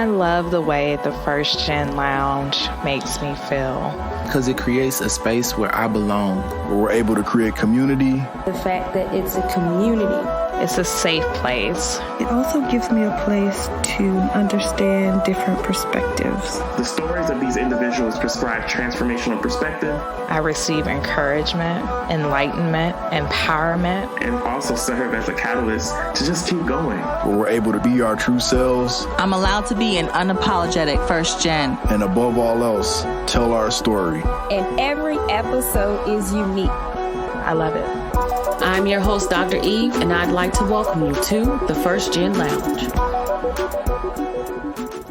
I love the way the First Gen Lounge makes me feel. Because it creates a space where I belong. Where we're able to create community. The fact that it's a community. It's a safe place. It also gives me a place to understand different perspectives. The stories of these individuals prescribe transformational perspective. I receive encouragement, enlightenment, empowerment. And also serve as a catalyst to just keep going. Where we're able to be our true selves. I'm allowed to be an unapologetic first gen. And above all else, tell our story. And every episode is unique. I love it. I'm your host, Dr. Eve, and I'd like to welcome you to the First Gen Lounge.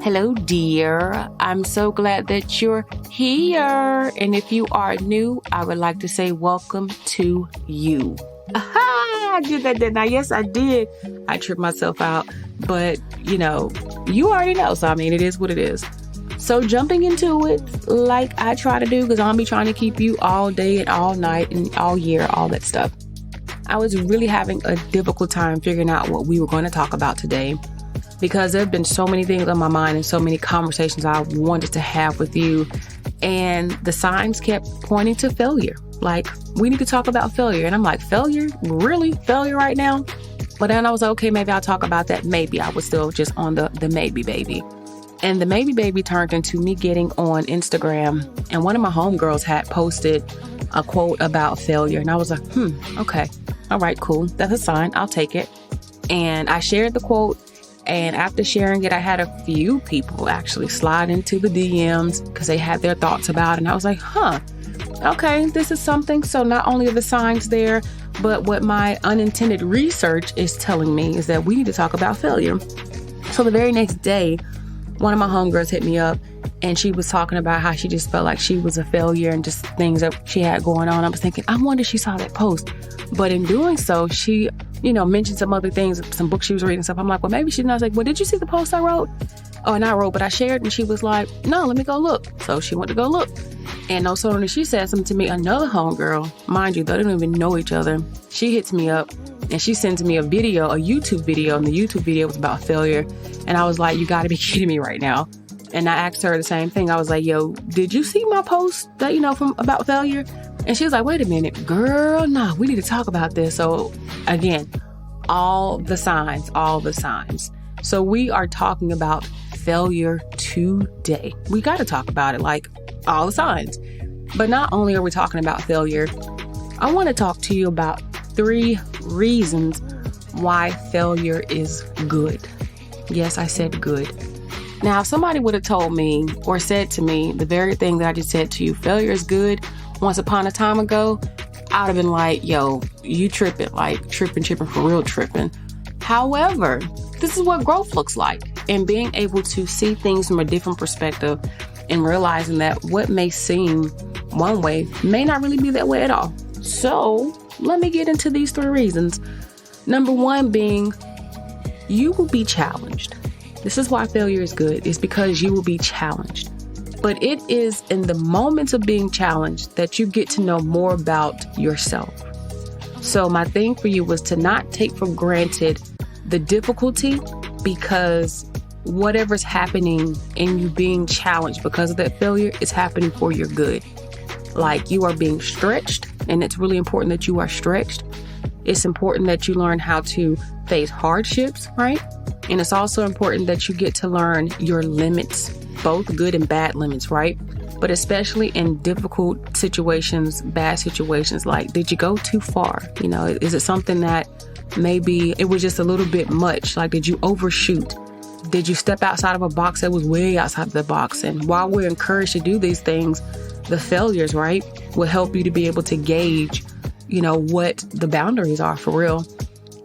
Hello, dear. I'm so glad that you're here. And if you are new, I would like to say welcome to you. Aha! I did that, didn't I? Yes, I did. I tripped myself out. But, you already know. So, it is what it is. So jumping into it like I try to do, because I'll be trying to keep you all day and all night and all year, all that stuff. I was really having a difficult time figuring out what we were going to talk about today, because there have been so many things on my mind and so many conversations I wanted to have with you. And the signs kept pointing to failure. Like, we need to talk about failure. And I'm like, failure? Really? Failure right now? But then I was like, okay, maybe I'll talk about that. Maybe. I was still just on the maybe baby. And the maybe baby turned into me getting on Instagram. And one of my homegirls had posted a quote about failure. And I was like, okay. All right, cool. That's a sign. I'll take it. And I shared the quote. And after sharing it, I had a few people actually slide into the DMs because they had their thoughts about it. And I was like, okay, this is something. So not only are the signs there, but what my unintended research is telling me is that we need to talk about failure. So the very next day, one of my homegirls hit me up and she was talking about how she just felt like she was a failure and just things that she had going on. I was thinking, I wonder if she saw that post. But in doing so, she, mentioned some other things, some books she was reading and stuff. I'm like, well, maybe she didn't. I was like, well, did you see the post I wrote? Oh, and I wrote, but I shared. And she was like, no, let me go look. So she went to go look. And no sooner than she said something to me, another homegirl, mind you, they don't even know each other. She hits me up and she sends me a YouTube video. And the YouTube video was about failure. And I was like, you got to be kidding me right now. And I asked her the same thing. I was like, yo, did you see my post that, from about failure? And she was like, wait a minute, girl, nah, we need to talk about this. So again, all the signs. So we are talking about failure today. We got to talk about it, like all the signs. But not only are we talking about failure, I want to talk to you about 3 reasons why failure is good. Yes, I said good. Now, if somebody would have told me or said to me the very thing that I just said to you, failure is good, once upon a time ago, I would have been like, yo, you tripping, like tripping for real tripping. However, this is what growth looks like, and being able to see things from a different perspective and realizing that what may seem one way may not really be that way at all. So let me get into these 3 reasons. Number 1 being, you will be challenged. This is why failure is good, is because you will be challenged. But it is in the moments of being challenged that you get to know more about yourself. So my thing for you was to not take for granted the difficulty, because whatever's happening in you being challenged because of that failure is happening for your good. Like, you are being stretched, and it's really important that you are stretched. It's important that you learn how to face hardships, right? And it's also important that you get to learn your limits, both good and bad limits, right? But especially in difficult situations, bad situations, like, did you go too far? Is it something that maybe it was just a little bit much? Like, did you overshoot? Did you step outside of a box that was way outside of the box? And while we're encouraged to do these things, the failures, right, will help you to be able to gauge, what the boundaries are for real.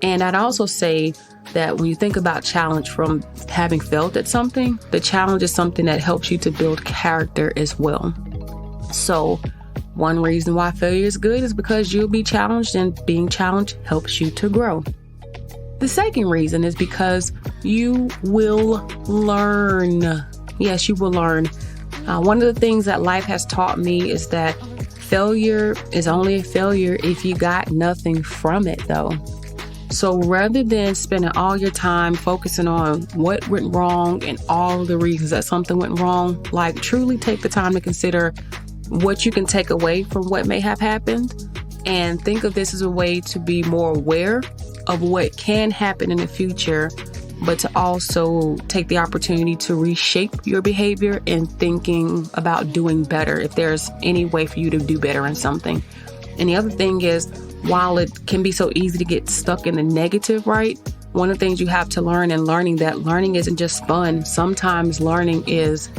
And I'd also say that when you think about challenge from having failed at something, the challenge is something that helps you to build character as well. So one reason why failure is good is because you'll be challenged, and being challenged helps you to grow. The second reason is because you will learn. Yes, you will learn. One of the things that life has taught me is that failure is only a failure if you got nothing from it, though. So rather than spending all your time focusing on what went wrong and all the reasons that something went wrong, like truly take the time to consider what you can take away from what may have happened, and think of this as a way to be more aware of what can happen in the future, but to also take the opportunity to reshape your behavior and thinking about doing better if there's any way for you to do better in something. And the other thing is, while it can be so easy to get stuck in the negative, right? One of the things you have to learn in learning that learning isn't just fun. Sometimes learning is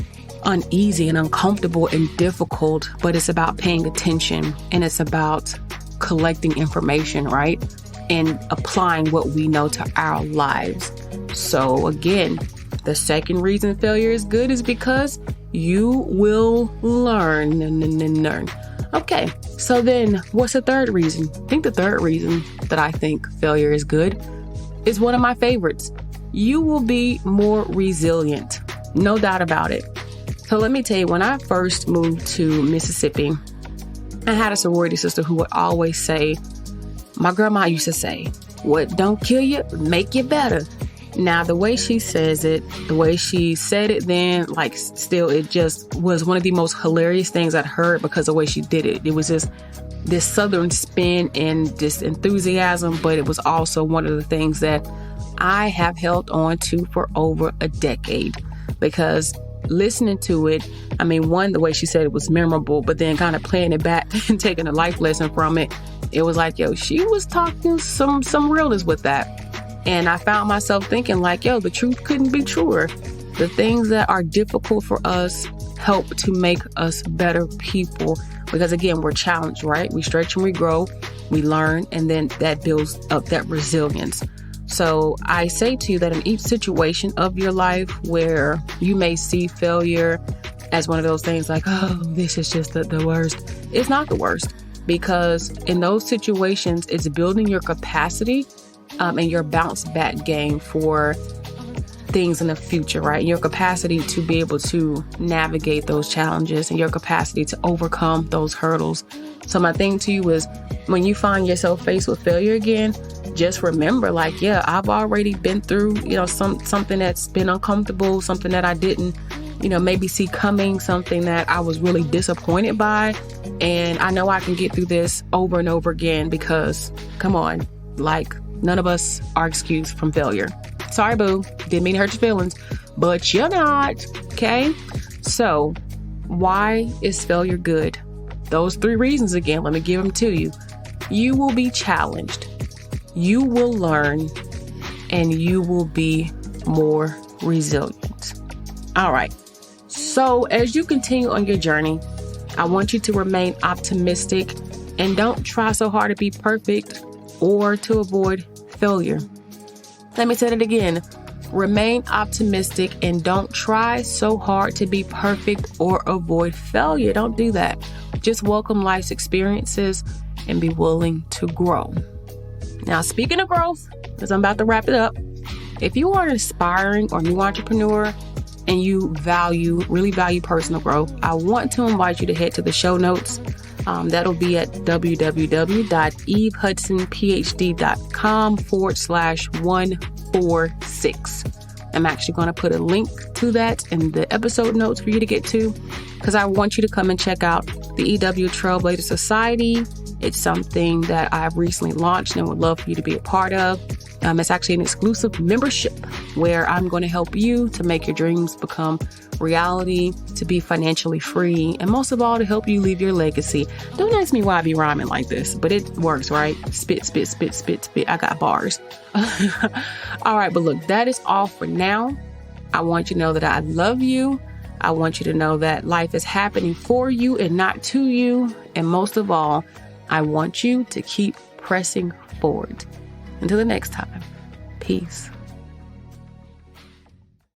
uneasy and uncomfortable and difficult, but it's about paying attention and it's about collecting information, right? And applying what we know to our lives. So again, the second reason failure is good is because you will learn. Okay, so then what's the third reason? I think the third reason that I think failure is good is one of my favorites. You will be more resilient. No doubt about it. So let me tell you, when I first moved to Mississippi, I had a sorority sister who would always say, my grandma used to say, what don't kill you, make you better. Now, the way she says it, the way she said it then, like still, it just was one of the most hilarious things I'd heard because of the way she did it. It was just this Southern spin and this enthusiasm, but it was also one of the things that I have held on to for over a decade because listening to it, I mean, one, the way she said it was memorable, but then kind of playing it back and taking a life lesson from it, it was like, yo, she was talking some realness with that. And I found myself thinking like, yo, the truth couldn't be truer. The things that are difficult for us help to make us better people. Because again, we're challenged, right? We stretch and we grow, we learn, and then that builds up that resilience. So I say to you that in each situation of your life where you may see failure as one of those things like, oh, this is just the worst. It's not the worst, because in those situations, it's building your capacity and your bounce back game for things in the future, right? Your capacity to be able to navigate those challenges and your capacity to overcome those hurdles. So my thing to you is, when you find yourself faced with failure again, just remember, like, yeah, I've already been through, something that's been uncomfortable, something that I didn't, maybe see coming, something that I was really disappointed by. And I know I can get through this over and over again because, come on, like, none of us are excused from failure. Sorry, boo. Didn't mean to hurt your feelings, but you're not. Okay? So, why is failure good? Those 3 reasons again, let me give them to you. You will be challenged. You will learn, and you will be more resilient. All right. So as you continue on your journey, I want you to remain optimistic and don't try so hard to be perfect or to avoid failure. Let me say it again. Remain optimistic and don't try so hard to be perfect or avoid failure. Don't do that. Just welcome life's experiences and be willing to grow. Now, speaking of growth, because I'm about to wrap it up, if you are an aspiring or new entrepreneur and you really value personal growth, I want to invite you to head to the show notes. That'll be at www.evehudsonphd.com/146. I'm actually going to put a link to that in the episode notes for you to get to, because I want you to come and check out the EW Trailblazer Society. It's something that I've recently launched and would love for you to be a part of. It's actually an exclusive membership where I'm going to help you to make your dreams become reality, to be financially free, and most of all, to help you leave your legacy. Don't ask me why I be rhyming like this, but it works, right? Spit, spit, spit, spit, spit. I got bars. All right, but look, that is all for now. I want you to know that I love you. I want you to know that life is happening for you and not to you. And most of all, I want you to keep pressing forward. Until the next time, peace.